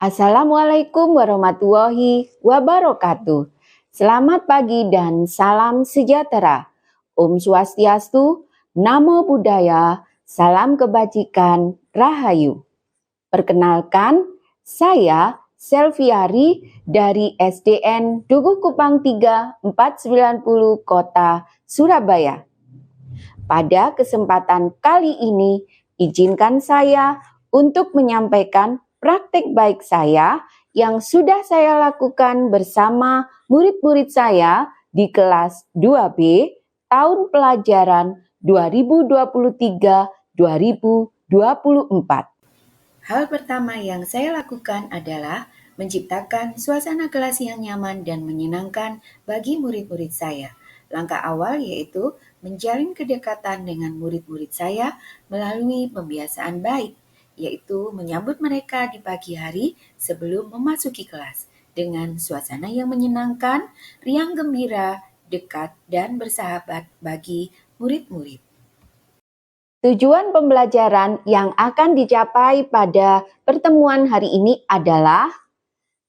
Assalamualaikum warahmatullahi wabarakatuh. Selamat pagi dan salam sejahtera. Om Swastiastu, Namo Buddhaya, salam kebajikan, Rahayu. Perkenalkan, saya Selviari dari SDN Dukuh Kupang 3 490 Kota Surabaya. Pada kesempatan kali ini, izinkan saya untuk menyampaikan praktik baik saya yang sudah saya lakukan bersama murid-murid saya di kelas 2B tahun pelajaran 2023-2024. Hal pertama yang saya lakukan adalah menciptakan suasana kelas yang nyaman dan menyenangkan bagi murid-murid saya. Langkah awal yaitu menjalin kedekatan dengan murid-murid saya melalui pembiasaan baik, yaitu menyambut mereka di pagi hari sebelum memasuki kelas dengan suasana yang menyenangkan, riang gembira, dekat, dan bersahabat bagi murid-murid. Tujuan pembelajaran yang akan dicapai pada pertemuan hari ini adalah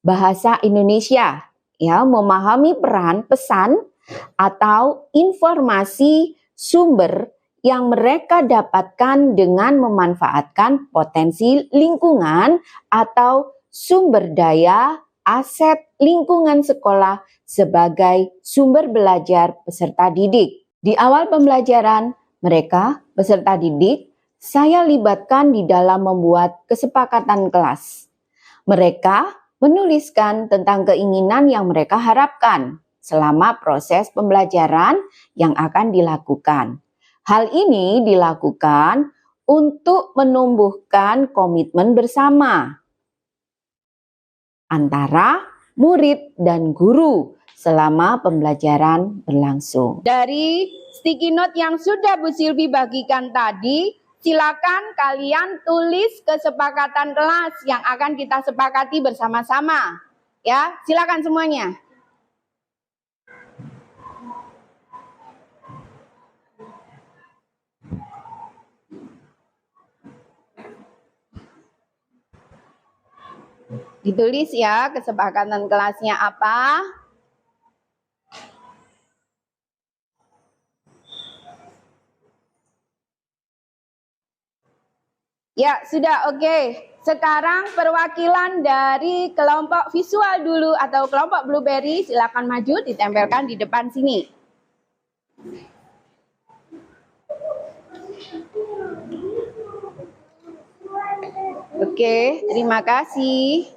bahasa Indonesia, memahami peran, pesan, atau informasi sumber yang mereka dapatkan dengan memanfaatkan potensi lingkungan atau sumber daya aset lingkungan sekolah sebagai sumber belajar peserta didik. Di awal pembelajaran, mereka, peserta didik, saya libatkan di dalam membuat kesepakatan kelas. Mereka menuliskan tentang keinginan yang mereka harapkan selama proses pembelajaran yang akan dilakukan. Hal ini dilakukan untuk menumbuhkan komitmen bersama antara murid dan guru selama pembelajaran berlangsung. Dari sticky note yang sudah Bu Silvi bagikan tadi, silakan kalian tulis kesepakatan kelas yang akan kita sepakati bersama-sama. Ya, silakan semuanya. Ditulis ya kesepakatan kelasnya apa. Ya, sudah oke. Sekarang perwakilan dari kelompok visual dulu atau kelompok Blueberry silakan maju, ditempelkan di depan sini. Oke, terima kasih.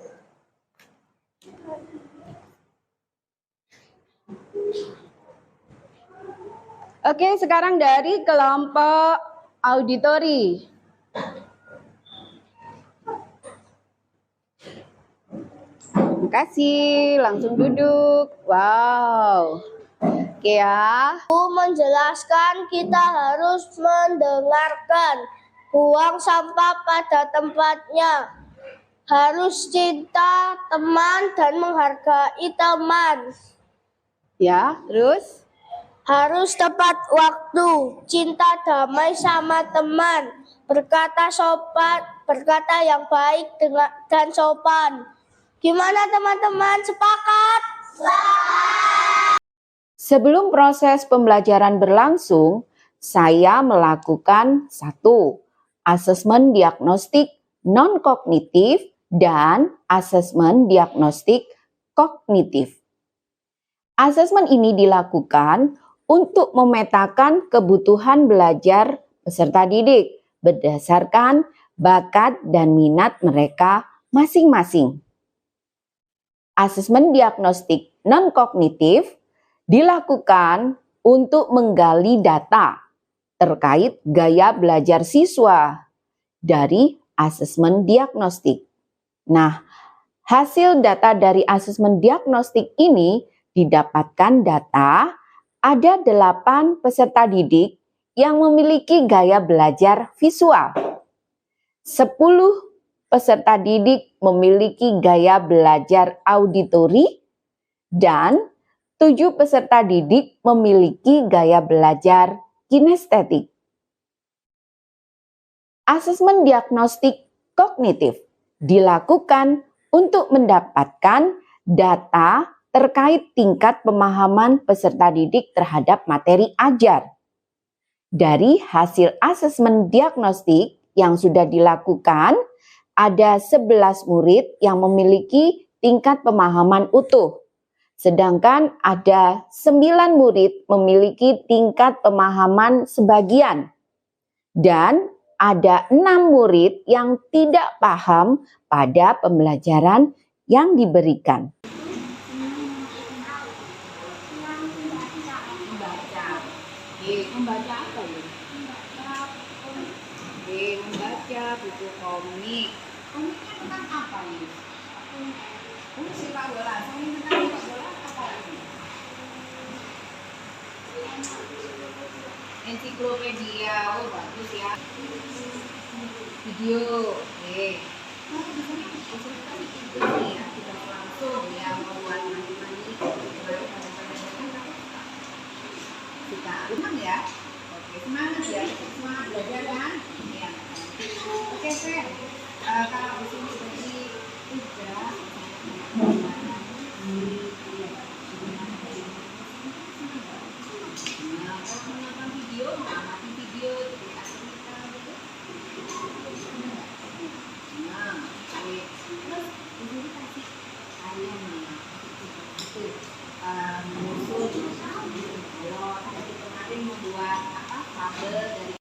Oke, sekarang dari kelompok auditori. Terima kasih, langsung duduk. Wow. Oke ya. Menjelaskan kita harus mendengarkan, buang sampah pada tempatnya, harus cinta teman dan menghargai teman. Ya, terus? Harus tepat waktu, cinta damai sama teman, berkata sopan, berkata yang baik dan sopan. Gimana teman-teman, sepakat? Sebelum proses pembelajaran berlangsung, saya melakukan 1. Asesmen diagnostik non-kognitif dan asesmen diagnostik kognitif. Asesmen ini dilakukan untuk memetakan kebutuhan belajar peserta didik berdasarkan bakat dan minat mereka masing-masing. Asesmen diagnostik non-kognitif dilakukan untuk menggali data terkait gaya belajar siswa dari asesmen diagnostik. Nah, hasil data dari asesmen diagnostik ini didapatkan data ada 8 peserta didik yang memiliki gaya belajar visual. 10 peserta didik memiliki gaya belajar auditori dan 7 peserta didik memiliki gaya belajar kinestetik. Asesmen diagnostik kognitif dilakukan untuk mendapatkan data terkait tingkat pemahaman peserta didik terhadap materi ajar. Dari hasil asesmen diagnostik yang sudah dilakukan, ada 11 murid yang memiliki tingkat pemahaman utuh. Sedangkan ada 9 murid memiliki tingkat pemahaman sebagian. Dan ada 6 murid yang tidak paham pada pembelajaran yang diberikan. Membaca apa ya? Membaca buku komik. Komiknya tentang apa nih? Sepak bola. Komik tentang sepak bola apa lagi? Ensiklopedia. Oh bagus ya. Video. Oke. Ini ya, kita langsung ya membuat mani-mani. Kita ulang ya. Oke, semangat ya. Semangat belajar kan? Iya. Oke, Fer. Kalau di sini tadi udah kalau menonton video, mengamati video cerita cerita gitu. Nah, terus di sini kasih kalian nih itu musuh kalau tadi kemarin membuat apa fabel dari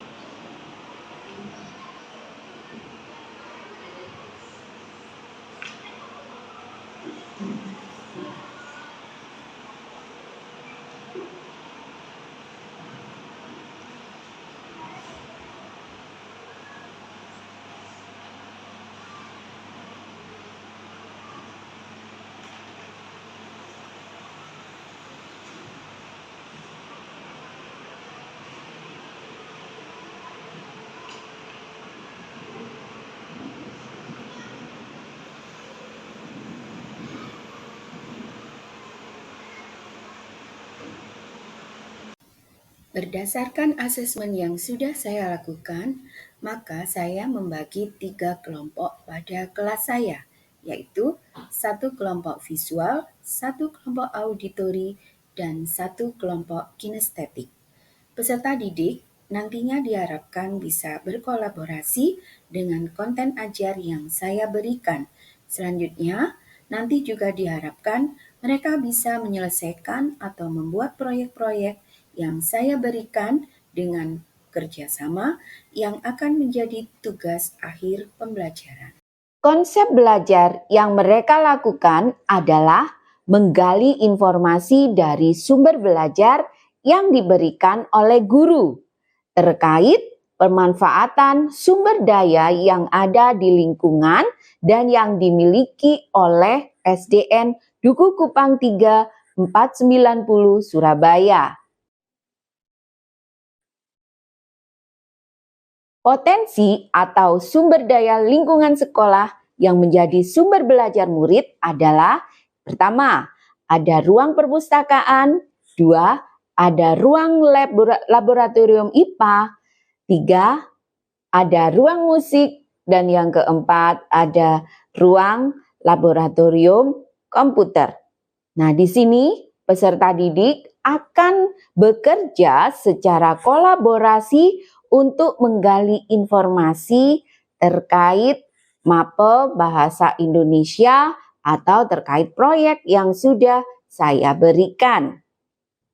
Berdasarkan asesmen yang sudah saya lakukan, maka saya membagi 3 kelompok pada kelas saya, yaitu 1 kelompok visual, 1 kelompok auditori, dan 1 kelompok kinestetik. Peserta didik nantinya diharapkan bisa berkolaborasi dengan konten ajar yang saya berikan. Selanjutnya, nanti juga diharapkan mereka bisa menyelesaikan atau membuat proyek-proyek yang saya berikan dengan kerjasama yang akan menjadi tugas akhir pembelajaran. Konsep belajar yang mereka lakukan adalah menggali informasi dari sumber belajar yang diberikan oleh guru terkait pemanfaatan sumber daya yang ada di lingkungan dan yang dimiliki oleh SDN Duku Kupang 3 490 Surabaya. Potensi atau sumber daya lingkungan sekolah yang menjadi sumber belajar murid adalah pertama, ada ruang perpustakaan, 2, ada ruang laboratorium IPA, 3, ada ruang musik, dan yang keempat ada ruang laboratorium komputer. Nah, di sini peserta didik akan bekerja secara kolaborasi untuk menggali informasi terkait mapel bahasa Indonesia atau terkait proyek yang sudah saya berikan.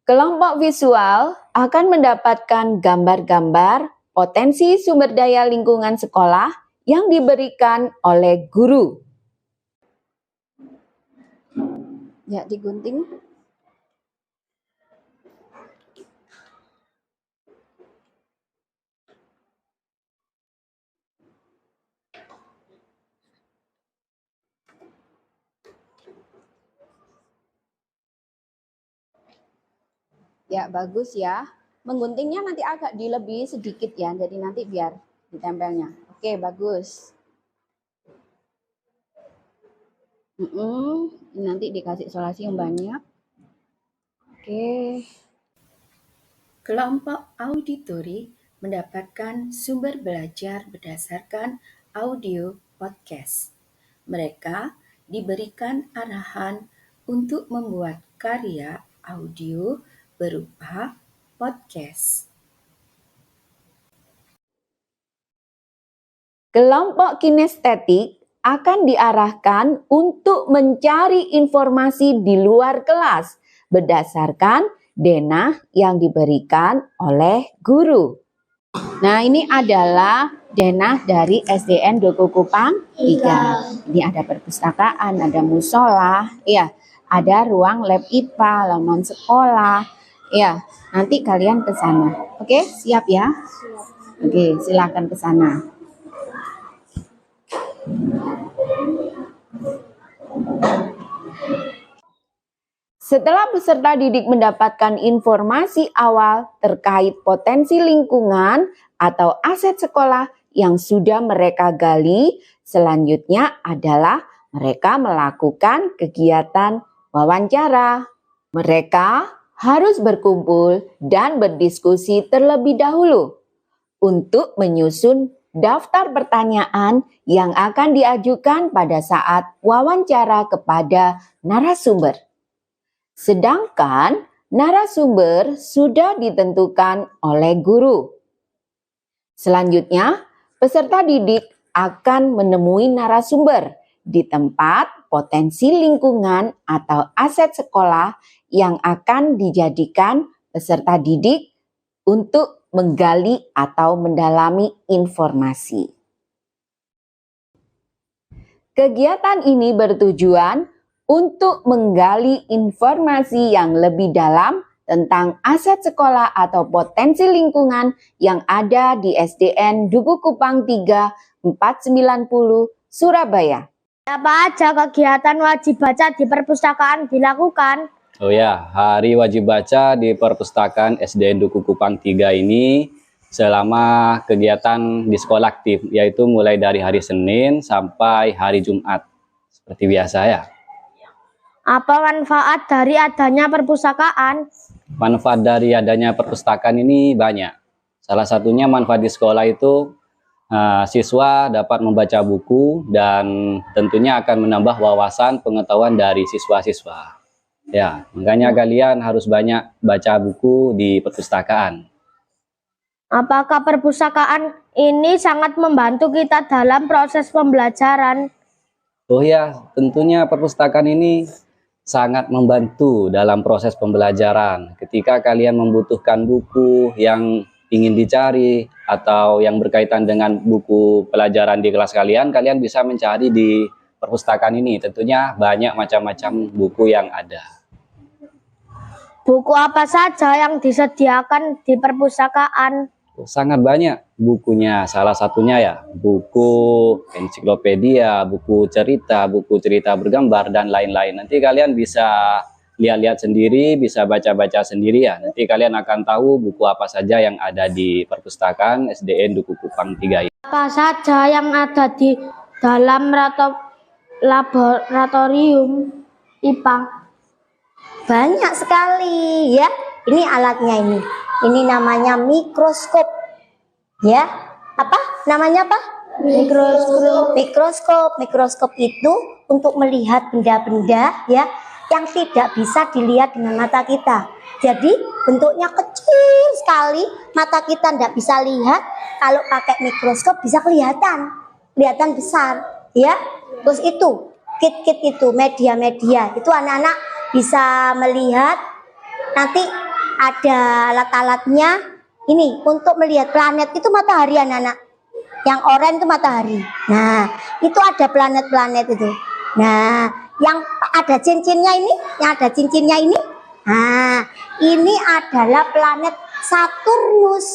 Kelompok visual akan mendapatkan gambar-gambar potensi sumber daya lingkungan sekolah yang diberikan oleh guru. Ya, digunting. Ya, bagus ya. Mengguntingnya nanti agak dilebih sedikit ya, jadi nanti biar ditempelnya. Oke, bagus. Nanti dikasih isolasi yang banyak. Oke. Kelompok auditori mendapatkan sumber belajar berdasarkan audio podcast. Mereka diberikan arahan untuk membuat karya audio berupa podcast. Kelompok kinestetik akan diarahkan untuk mencari informasi di luar kelas berdasarkan denah yang diberikan oleh guru. Nah, ini adalah denah dari SDN Duku Kupang 3. Ini ada perpustakaan, ada musola, ya, ada ruang lab IPA, laman sekolah. Ya, nanti kalian ke sana. Oke, siap ya? Oke, silakan ke sana. Setelah peserta didik mendapatkan informasi awal terkait potensi lingkungan atau aset sekolah yang sudah mereka gali, selanjutnya adalah mereka melakukan kegiatan wawancara. Mereka harus berkumpul dan berdiskusi terlebih dahulu untuk menyusun daftar pertanyaan yang akan diajukan pada saat wawancara kepada narasumber. Sedangkan narasumber sudah ditentukan oleh guru. Selanjutnya, peserta didik akan menemui narasumber di tempat potensi lingkungan atau aset sekolah yang akan dijadikan peserta didik untuk menggali atau mendalami informasi. Kegiatan ini bertujuan untuk menggali informasi yang lebih dalam tentang aset sekolah atau potensi lingkungan yang ada di SDN Duku Kupang 3 490 Surabaya. Apa aja kegiatan wajib baca di perpustakaan dilakukan? Oh ya, hari wajib baca di perpustakaan SDN Duku Kupang 3 ini selama kegiatan di sekolah aktif, yaitu mulai dari hari Senin sampai hari Jumat, seperti biasa ya. Apa manfaat dari adanya perpustakaan? Manfaat dari adanya perpustakaan ini banyak. Salah satunya manfaat di sekolah itu siswa dapat membaca buku dan tentunya akan menambah wawasan pengetahuan dari siswa-siswa. Ya, makanya kalian harus banyak baca buku di perpustakaan. Apakah perpustakaan ini sangat membantu kita dalam proses pembelajaran? Oh ya, tentunya perpustakaan ini sangat membantu dalam proses pembelajaran. Ketika kalian membutuhkan buku yang ingin dicari atau yang berkaitan dengan buku pelajaran di kelas kalian, kalian bisa mencari di perpustakaan ini. Tentunya banyak macam-macam buku yang ada. Buku apa saja yang disediakan di perpustakaan? Sangat banyak bukunya, salah satunya ya buku ensiklopedia, buku cerita bergambar dan lain-lain. Nanti kalian bisa lihat-lihat sendiri, bisa baca-baca sendiri ya. Nanti kalian akan tahu buku apa saja yang ada di perpustakaan SDN Duku Kupang 3 ini. Apa saja yang ada di dalam laboratorium IPA? Banyak sekali ya. Ini alatnya ini. Ini namanya mikroskop. Ya. Apa? Namanya apa? Mikroskop. Mikroskop itu untuk melihat benda-benda ya yang tidak bisa dilihat dengan mata kita. Jadi bentuknya kecil sekali, mata kita tidak bisa lihat. Kalau pakai mikroskop bisa kelihatan besar ya. Terus itu kit-kit itu media-media itu anak-anak bisa melihat. Nanti ada alat-alatnya ini untuk melihat planet itu matahari anak-anak. Yang oranye itu matahari. Nah, itu ada planet-planet itu. Nah, yang ada cincinnya ini, nah, ini adalah planet Saturnus.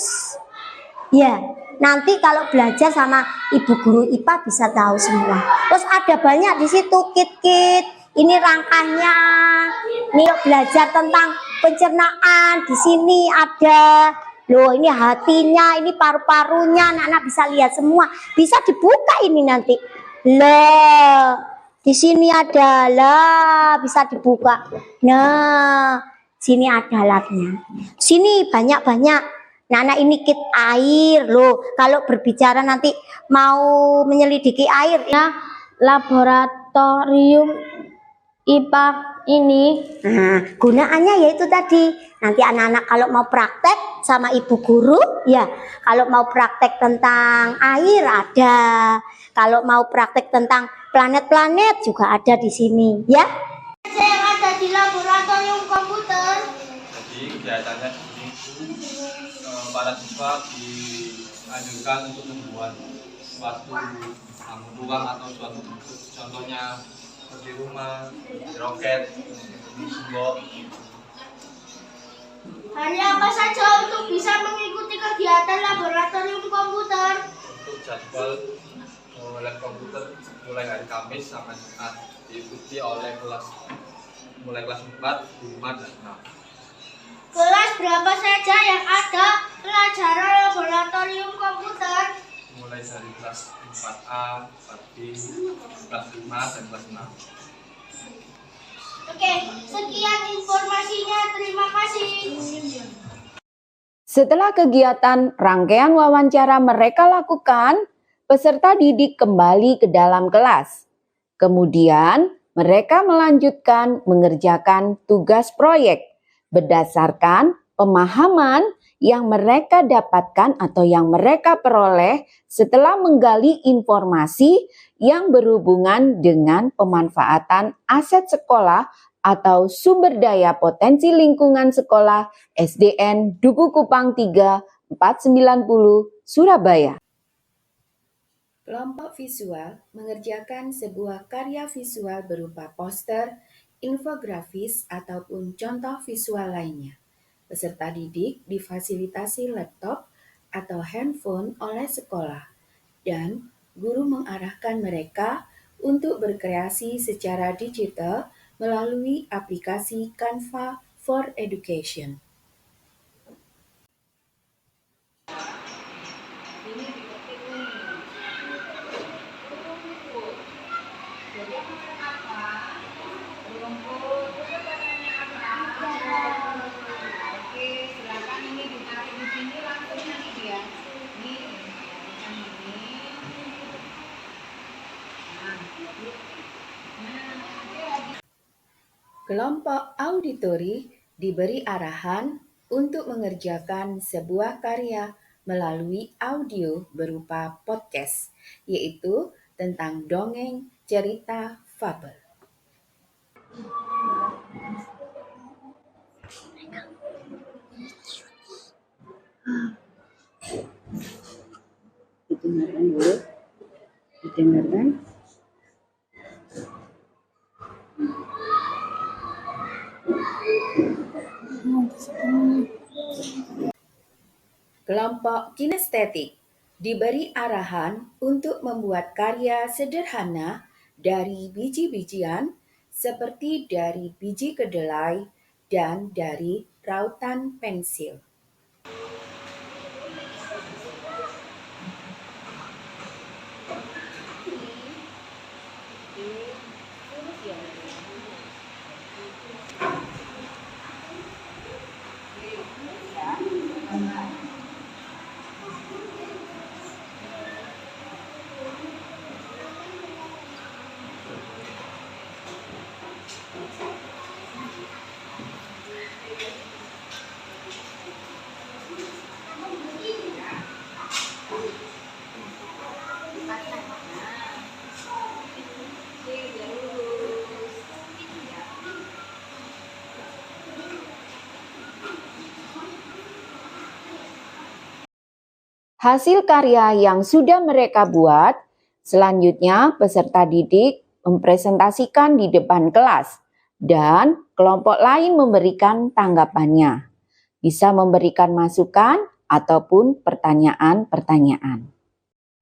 Ya, nanti kalau belajar sama ibu guru IPA bisa tahu semua. Terus ada banyak di situ kit-kit. Ini rangkanya. Nih belajar tentang pencernaan. Di sini ada. Loh, ini hatinya, ini paru-parunya. Anak-anak bisa lihat semua. Bisa dibuka ini nanti. Loh, di sini ada lah, bisa dibuka. Nah, sini ada alatnya. Sini banyak-banyak. Nah, ini kit air loh. Kalau berbicara nanti mau menyelidiki air. Ya, laboratorium laboratorium IPA ini? Nah, gunaannya yaitu tadi, nanti anak-anak kalau mau praktek sama ibu guru, ya kalau mau praktek tentang air ada, kalau mau praktek tentang planet-planet juga ada di sini, ya. Yang ada di laboratorium komputer. Jadi kegiatannya di sini itu para siswa dianjurkan untuk membuat suatu ruang atau suatu bentuk, contohnya seperti rumah, roket, simbol. Hari apa saja untuk bisa mengikuti kegiatan laboratorium komputer? Untuk jadwal lab komputer mulai hari Kamis sampai Jumat diikuti oleh mulai kelas 4, 5, dan 6. Kelas berapa saja yang ada pelajaran laboratorium komputer? Mulai dari kelas 4A, 4B, kelas 5, dan kelas 6. Oke, sekian informasinya. Terima kasih. Setelah kegiatan rangkaian wawancara mereka lakukan, peserta didik kembali ke dalam kelas. Kemudian, mereka melanjutkan mengerjakan tugas proyek berdasarkan pemahaman yang mereka dapatkan atau yang mereka peroleh setelah menggali informasi yang berhubungan dengan pemanfaatan aset sekolah atau sumber daya potensi lingkungan sekolah SDN Duku Kupang 3 490 Surabaya. Kelompok visual mengerjakan sebuah karya visual berupa poster, infografis, ataupun contoh visual lainnya. Peserta didik difasilitasi laptop atau handphone oleh sekolah, dan guru mengarahkan mereka untuk berkreasi secara digital melalui aplikasi Canva for Education. Kelompok auditori diberi arahan untuk mengerjakan sebuah karya melalui audio berupa podcast, yaitu tentang dongeng cerita fabel. Didengarkan dulu. Didengarkan. Kelompok kinestetik diberi arahan untuk membuat karya sederhana dari biji-bijian seperti dari biji kedelai dan dari rautan pensil. Hasil karya yang sudah mereka buat, selanjutnya peserta didik mempresentasikan di depan kelas dan kelompok lain memberikan tanggapannya. Bisa memberikan masukan ataupun pertanyaan-pertanyaan.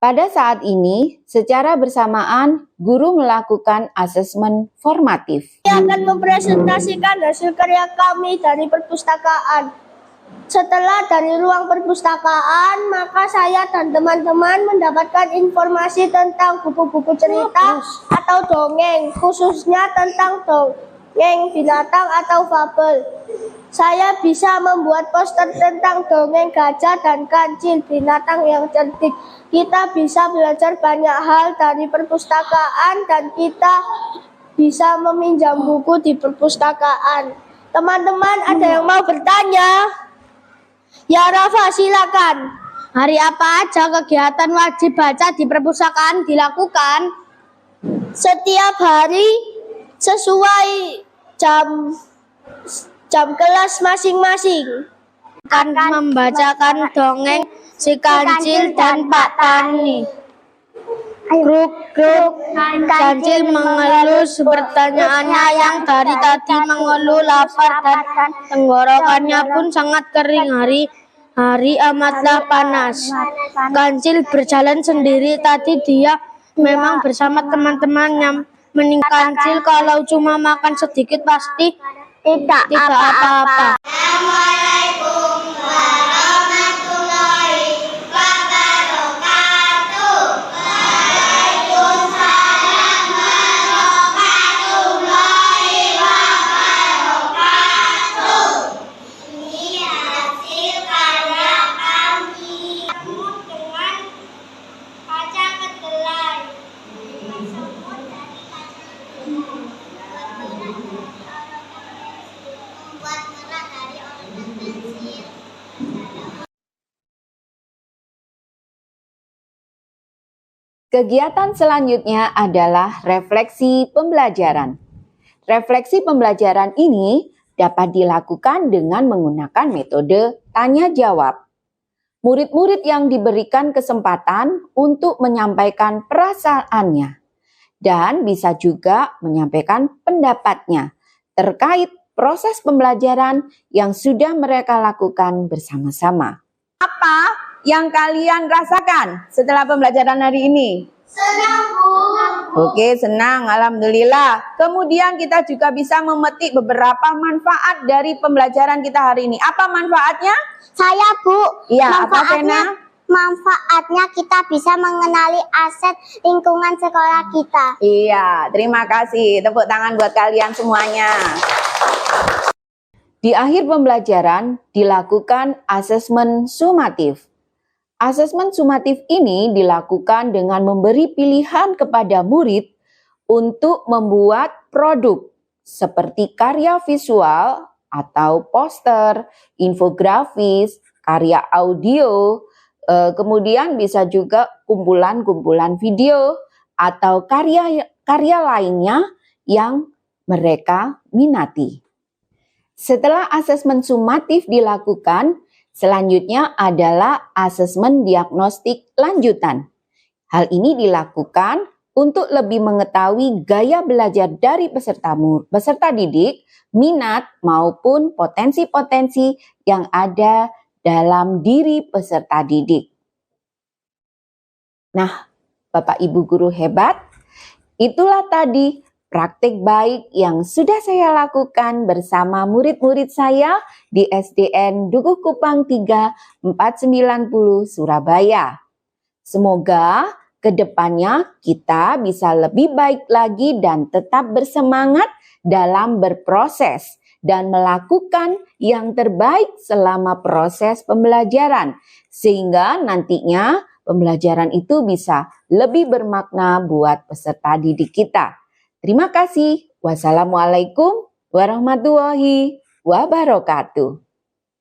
Pada saat ini, secara bersamaan, guru melakukan asesmen formatif. Saya akan mempresentasikan hasil karya kami dari perpustakaan. Setelah dari ruang perpustakaan, maka saya dan teman-teman mendapatkan informasi tentang buku-buku cerita atau dongeng, khususnya tentang dongeng binatang atau fabel. Saya bisa membuat poster tentang dongeng gajah dan kancil, binatang yang cerdik. Kita bisa belajar banyak hal dari perpustakaan dan kita bisa meminjam buku di perpustakaan. Teman-teman, ada yang mau bertanya? Ya, Rafa, silakan. Hari apa aja kegiatan wajib baca di perpustakaan dilakukan? Setiap hari sesuai jam kelas masing-masing. Akan membacakan dongeng si Kancil dan Pak Tani. Grup Kancil mengeluh pertanyaannya yang dari tadi mengeluh lapar dan tenggorokannya pun sangat kering. Hari amatlah panas. Kancil berjalan sendiri. Tadi dia memang bersama teman-temannya. Mending Kancil kalau cuma makan sedikit pasti tidak apa-apa. Assalamualaikum warahmatullahi wabarakatuh. Waalaikumsalam warahmatullahi wabarakatuh. Ini hasil karya kami dengan kaca kedelai. Kegiatan selanjutnya adalah refleksi pembelajaran. Refleksi pembelajaran ini dapat dilakukan dengan menggunakan metode tanya-jawab. Murid-murid yang diberikan kesempatan untuk menyampaikan perasaannya dan bisa juga menyampaikan pendapatnya terkait proses pembelajaran yang sudah mereka lakukan bersama-sama. Apa yang kalian rasakan setelah pembelajaran hari ini? Senang, Bu. Oke, senang, alhamdulillah. Kemudian kita juga bisa memetik beberapa manfaat dari pembelajaran kita hari ini. Apa manfaatnya? Saya, Bu. Iya, apa Vena? Manfaatnya kita bisa mengenali aset lingkungan sekolah kita. Iya, terima kasih. Tepuk tangan buat kalian semuanya. Di akhir pembelajaran dilakukan asesmen sumatif. Asesmen sumatif ini dilakukan dengan memberi pilihan kepada murid untuk membuat produk seperti karya visual atau poster, infografis, karya audio, kemudian bisa juga kumpulan-kumpulan video atau karya lainnya yang mereka minati. Setelah asesmen sumatif dilakukan, selanjutnya adalah asesmen diagnostik lanjutan. Hal ini dilakukan untuk lebih mengetahui gaya belajar dari peserta didik, minat maupun potensi-potensi yang ada dalam diri peserta didik. Nah, Bapak Ibu guru hebat, itulah tadi praktik baik yang sudah saya lakukan bersama murid-murid saya di SDN Dukuh Kupang 3 490 Surabaya. Semoga kedepannya kita bisa lebih baik lagi dan tetap bersemangat dalam berproses dan melakukan yang terbaik selama proses pembelajaran, sehingga nantinya pembelajaran itu bisa lebih bermakna buat peserta didik kita. Terima kasih. Wassalamualaikum warahmatullahi wabarakatuh.